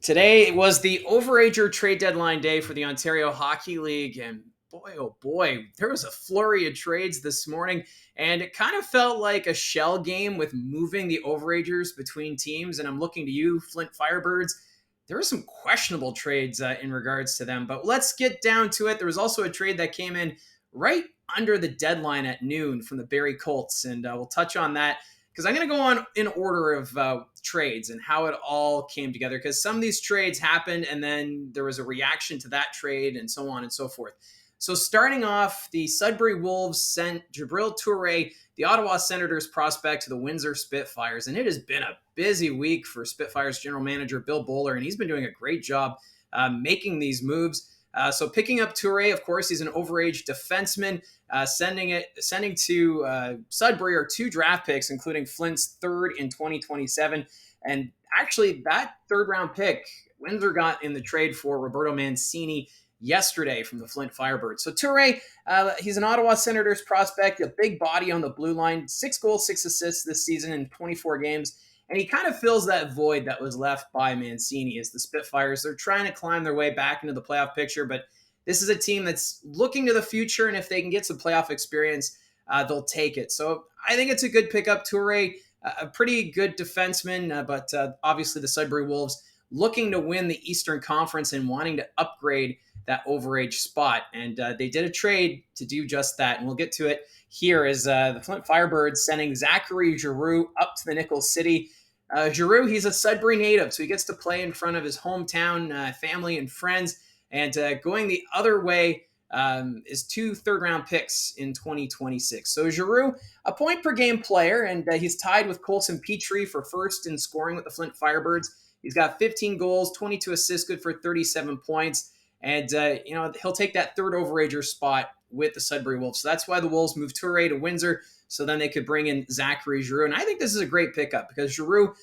Today was the Overager trade deadline day for the Ontario Hockey League, and boy, oh boy, there was a flurry of trades this morning, and it kind of felt like a shell game with moving the Overagers between teams. And I'm looking to you, Flint Firebirds. There were some questionable trades in regards to them, but let's get down to it. There was also a trade that came in right under the deadline at noon from the Barrie Colts, and we'll touch on that because I'm going to go on in order of trades and how it all came together, because some of these trades happened and then there was a reaction to that trade and so on and so forth. So starting off, the Sudbury Wolves sent Jabril Toure, the Ottawa Senators prospect, to the Windsor Spitfires, and it has been a busy week for Spitfires general manager Bill Bowler, and he's been doing a great job making these moves. So picking up Toure, of course, he's an overage defenseman. Sending to Sudbury are 2 draft picks, including Flint's third in 2027. And actually, that third round pick, Windsor got in the trade for Roberto Mancini yesterday from the Flint Firebirds. So Toure, he's an Ottawa Senators prospect, a big body on the blue line, 6 goals, 6 assists this season in 24 games. And he kind of fills that void that was left by Mancini as the Spitfires. They're trying to climb their way back into the playoff picture, but this is a team that's looking to the future, and if they can get some playoff experience, they'll take it. So I think it's a good pickup. Toure, a pretty good defenseman, but obviously the Sudbury Wolves looking to win the Eastern Conference and wanting to upgrade that overage spot. And they did a trade to do just that, and we'll get to it here as the Flint Firebirds sending Zachary Giroux up to the Nickel City. Giroux, he's a Sudbury native, so he gets to play in front of his hometown family and friends. And going the other way is 2 third-round picks in 2026. So Giroux, a point-per-game player, and he's tied with Colson Petrie for first in scoring with the Flint Firebirds. He's got 15 goals, 22 assists, good for 37 points. And, he'll take that third overager spot with the Sudbury Wolves. So that's why the Wolves moved Toure to Windsor, so then they could bring in Zachary Giroux. And I think this is a great pickup because Giroux,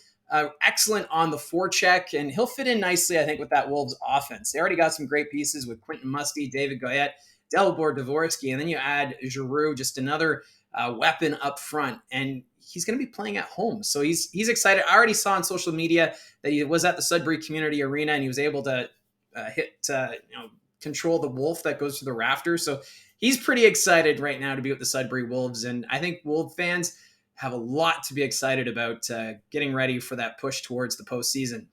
excellent on the forecheck, and he'll fit in nicely, I think, with that Wolves offense. They already got some great pieces with Quentin Musty, David Goyette, Dalibor Dvorsky, and then you add Giroux, just another weapon up front, and he's going to be playing at home. So he's excited. I already saw on social media that he was at the Sudbury Community Arena, and he was able to control the wolf that goes through the rafters. So he's pretty excited right now to be with the Sudbury Wolves, and I think Wolf fans have a lot to be excited about getting ready for that push towards the postseason.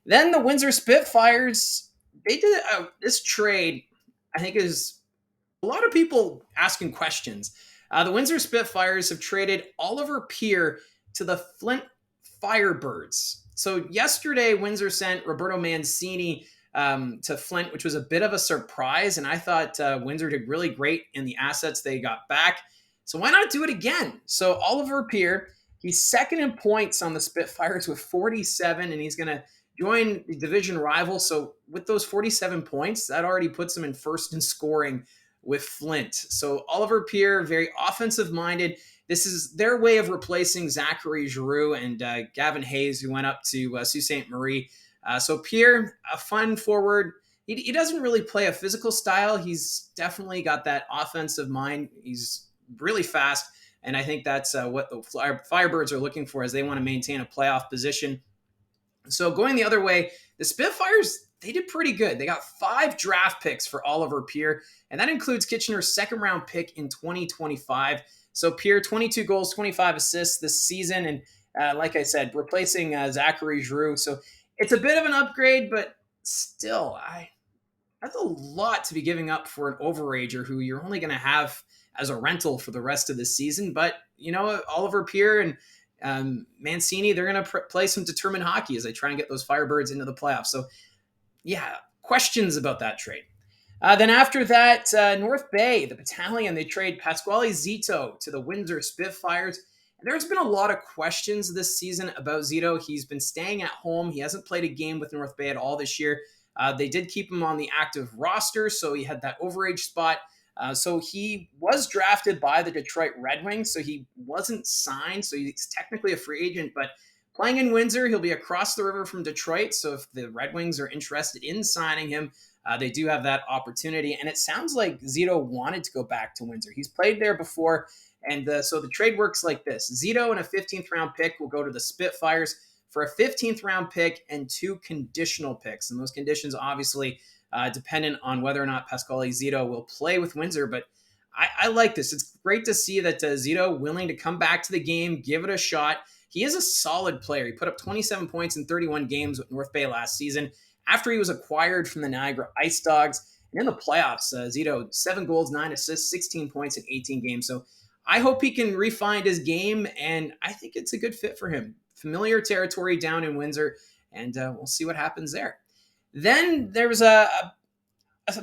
Then the Windsor Spitfires, they did this trade, I think, is a lot of people asking questions. The Windsor Spitfires have traded Oliver Peer to the Flint Firebirds. So yesterday, Windsor sent Roberto Mancini to Flint, which was a bit of a surprise. And I thought Windsor did really great in the assets they got back. So why not do it again? So Oliver Peer, he's second in points on the Spitfires with 47, and he's going to join the division rival. So with those 47 points, that already puts him in first in scoring with Flint. So Oliver Peer, very offensive-minded. This is their way of replacing Zachary Giroux and Gavin Hayes, who went up to Sault Ste. Marie. So Pierre, a fun forward. He doesn't really play a physical style. He's definitely got that offensive mind. He's really fast, and I think that's what the Firebirds are looking for as they want to maintain a playoff position. So going the other way, the Spitfires, they did pretty good. They got 5 draft picks for Oliver Peer, and that includes Kitchener's second-round pick in 2025. So Peer, 22 goals, 25 assists this season, and like I said, replacing Zachary Giroux. So it's a bit of an upgrade, but still, that's a lot to be giving up for an overager who you're only going to have as a rental for the rest of the season. But, Oliver Peer and Mancini, they're going to play some determined hockey as they try and get those Firebirds into the playoffs. So, yeah, questions about that trade. Then after that, North Bay, the Battalion, they trade Pasquale Zito to the Windsor Spitfires. And there's been a lot of questions this season about Zito. He's been staying at home. He hasn't played a game with North Bay at all this year. They did keep him on the active roster, so he had that overage spot. So he was drafted by the Detroit Red Wings, so he wasn't signed, so he's technically a free agent, but playing in Windsor, he'll be across the river from Detroit, so if the Red Wings are interested in signing him, they do have that opportunity, and it sounds like Zito wanted to go back to Windsor. He's played there before, and so the trade works like this. Zito and a 15th round pick will go to the Spitfires. for a 15th round pick and 2 conditional picks. And those conditions obviously dependent on whether or not Pasquale Zito will play with Windsor. But I like this. It's great to see that Zito willing to come back to the game, give it a shot. He is a solid player. He put up 27 points in 31 games with North Bay last season after he was acquired from the Niagara Ice Dogs. And in the playoffs, Zito, 7 goals, 9 assists, 16 points in 18 games. So I hope he can refine his game, and I think it's a good fit for him. Familiar territory down in Windsor, and we'll see what happens there. Then there was a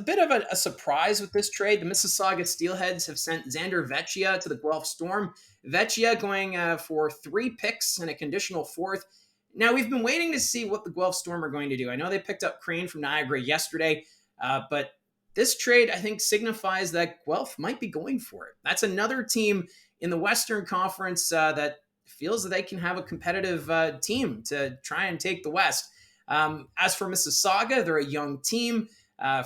bit of a surprise with this trade. The Mississauga Steelheads have sent Xander Vecchia to the Guelph Storm. Vecchia going for 3 picks and a conditional 4th. Now, we've been waiting to see what the Guelph Storm are going to do. I know they picked up Crane from Niagara yesterday, but this trade, I think, signifies that Guelph might be going for it. That's another team in the Western Conference that feels that they can have a competitive team to try and take the West. As for Mississauga, they're a young team. I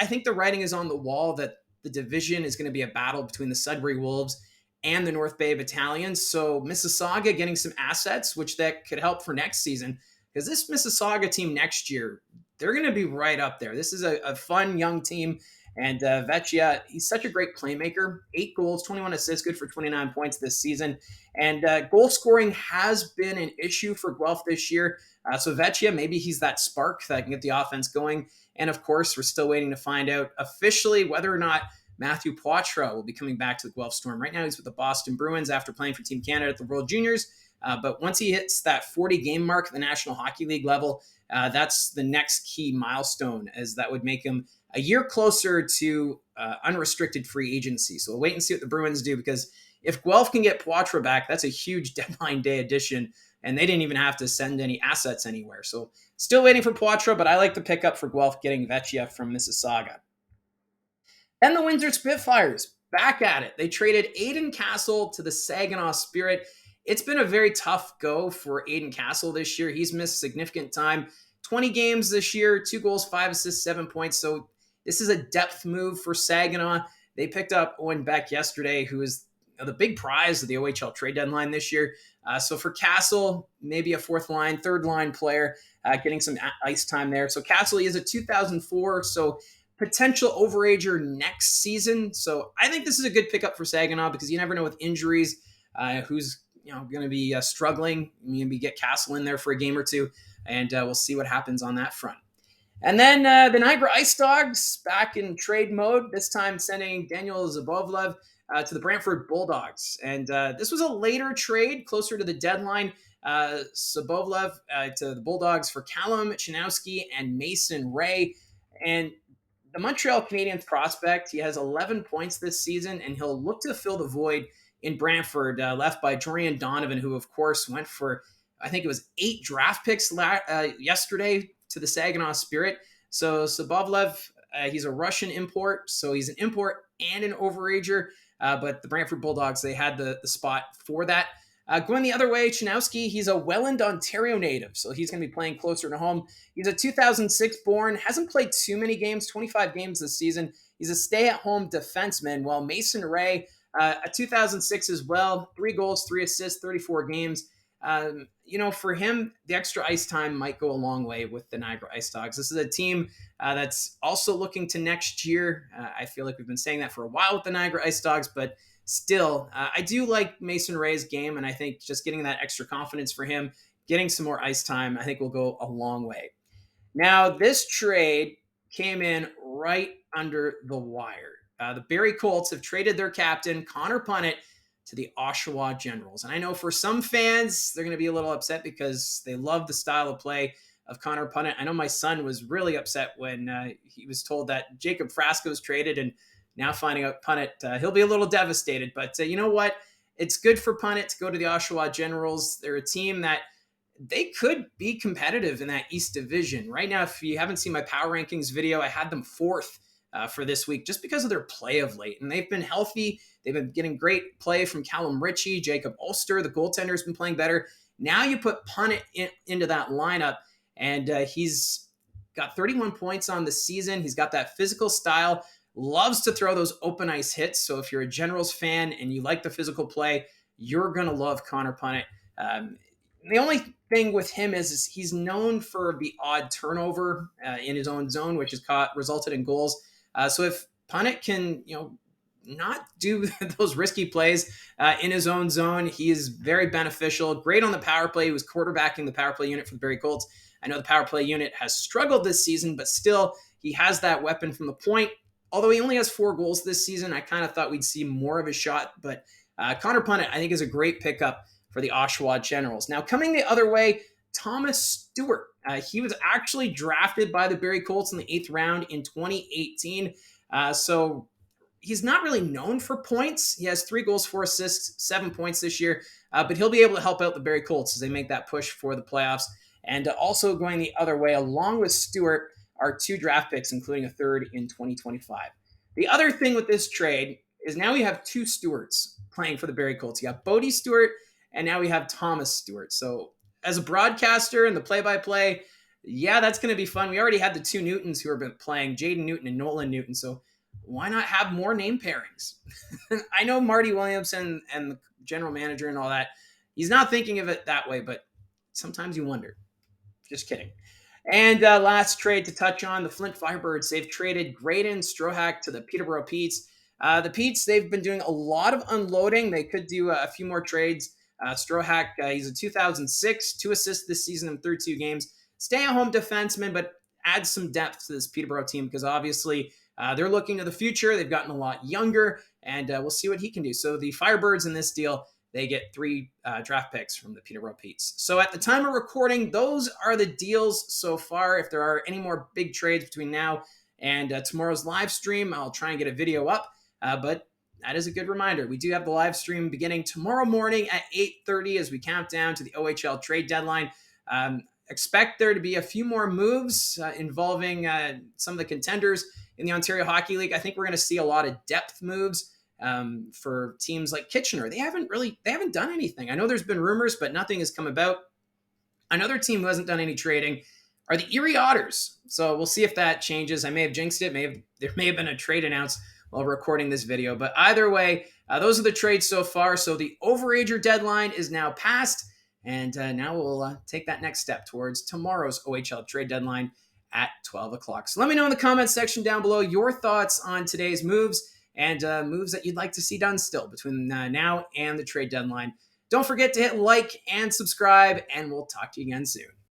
think the writing is on the wall that the division is going to be a battle between the Sudbury Wolves and the North Bay Battalion. So Mississauga getting some assets, which that could help for next season, because this Mississauga team next year, they're going to be right up there. This is a fun young team. And Vecchia, he's such a great playmaker. 8 goals, 21 assists, good for 29 points this season. And goal scoring has been an issue for Guelph this year. So Vecchia, maybe he's that spark that can get the offense going. And of course, we're still waiting to find out officially whether or not Matthew Poitras will be coming back to the Guelph Storm. Right now, he's with the Boston Bruins after playing for Team Canada at the World Juniors. But once he hits that 40-game mark at the National Hockey League level, that's the next key milestone, as that would make him a year closer to unrestricted free agency. So we'll wait and see what the Bruins do, because if Guelph can get Poitras back, that's a huge deadline day addition, and they didn't even have to send any assets anywhere. So still waiting for Poitras, but I like the pickup for Guelph getting Vecchia from Mississauga. And the Windsor Spitfires, back at it. They traded Aiden Castle to the Saginaw Spirit. It's been a very tough go for Aiden Castle this year. He's missed significant time. 20 games this year, 2 goals, 5 assists, 7 points. So this is a depth move for Saginaw. They picked up Owen Beck yesterday, who is the big prize of the OHL trade deadline this year. So for Castle, maybe a 4th line, 3rd line player, getting some ice time there. So Castle, he is a 2004, so potential overager next season. So I think this is a good pickup for Saginaw, because you never know with injuries who's going to be struggling. Maybe get Castle in there for a game or two, and we'll see what happens on that front. And then the Niagara Ice Dogs back in trade mode, this time sending Daniel Zabovlev to the Brantford Bulldogs. And this was a later trade, closer to the deadline. Zabovlev to the Bulldogs for Callum Chinowski and Mason Ray. And the Montreal Canadiens prospect, he has 11 points this season, and he'll look to fill the void in Brantford, left by Jorian Donovan, who, of course, went for, I think it was 8 draft picks yesterday to the Saginaw Spirit. So Zabovlev, he's a Russian import, so he's an import and an overager, but the Brantford Bulldogs, they had the spot for that. Going the other way, Chinowski, he's a Welland, Ontario native, so he's going to be playing closer to home. He's a 2006 born, hasn't played too many games, 25 games this season. He's a stay-at-home defenseman, while Mason Ray, a 2006 as well, 3 goals, 3 assists, 34 games. For him, the extra ice time might go a long way with the Niagara Ice Dogs. This is a team that's also looking to next year. I feel like we've been saying that for a while with the Niagara Ice Dogs, but still, I do like Mason Ray's game, and I think just getting that extra confidence for him, getting some more ice time, I think will go a long way. Now, this trade came in right under the wire. The Barrie Colts have traded their captain, Connor Punnett, to the Oshawa Generals. And I know for some fans, they're going to be a little upset because they love the style of play of Connor Punnett. I know my son was really upset when he was told that Jacob Frasco's traded, and now finding out Punnett, he'll be a little devastated. But you know what? It's good for Punnett to go to the Oshawa Generals. They're a team that they could be competitive in that East Division. Right now, if you haven't seen my power rankings video, I had them 4th for this week just because of their play of late. And they've been healthy. They've been getting great play from Callum Ritchie, Jacob Ulster. The goaltender has been playing better. Now you put Punnett into that lineup, and he's got 31 points on the season. He's got that physical style, loves to throw those open ice hits. So if you're a Generals fan and you like the physical play, you're going to love Connor Punnett. The only thing with him is he's known for the odd turnover in his own zone, which has resulted in goals. So if Punnett can, not do those risky plays in his own zone, he is very beneficial. Great on the power play. He was quarterbacking the power play unit for the Barrie Colts. I know the power play unit has struggled this season, but still, he has that weapon from the point. Although he only has 4 goals this season, I kind of thought we'd see more of a shot. But Connor Punnett, I think, is a great pickup for the Oshawa Generals. Now, coming the other way, Thomas Stewart. He was actually drafted by the Barrie Colts in the 8th round in 2018. So he's not really known for points. He has 3 goals, 4 assists, 7 points this year. But he'll be able to help out the Barrie Colts as they make that push for the playoffs. And also going the other way, along with Stewart, are 2 draft picks, including a 3rd in 2025. The other thing with this trade is now we have 2 Stewarts playing for the Barrie Colts. You have Bodie Stewart, and now we have Thomas Stewart. So as a broadcaster and the play-by-play, yeah, that's going to be fun. We already had the 2 Newtons who have been playing, Jaden Newton and Nolan Newton. So why not have more name pairings? I know Marty Williamson and the general manager and all that, he's not thinking of it that way, but sometimes you wonder. Just kidding. And last trade to touch on, the Flint Firebirds. They've traded Graydon Strohack to the Peterborough Petes. The Petes, they've been doing a lot of unloading. They could do a few more trades. Strohack, he's a 2006, 2 assists this season in 32 games. Stay-at-home defenseman, but add some depth to this Peterborough team because obviously they're looking to the future. They've gotten a lot younger, and we'll see what he can do. So the Firebirds in this deal, they get 3 draft picks from the Peterborough Petes. So at the time of recording, those are the deals so far. If there are any more big trades between now and tomorrow's live stream, I'll try and get a video up. But that is a good reminder. We do have the live stream beginning tomorrow morning at 8:30 as we count down to the OHL trade deadline. Expect there to be a few more moves involving some of the contenders in the Ontario Hockey League. I think we're going to see a lot of depth moves for teams like Kitchener. They haven't done anything. I know there's been rumors, but nothing has come about. Another team who hasn't done any trading are the Erie Otters. So we'll see if that changes. I may have jinxed it. There may have been a trade announced while recording this video. But either way, those are the trades so far. So the Overager deadline is now passed. And now we'll take that next step towards tomorrow's OHL trade deadline at 12 o'clock. So let me know in the comments section down below your thoughts on today's moves and moves that you'd like to see done still between now and the trade deadline. Don't forget to hit like and subscribe, and we'll talk to you again soon.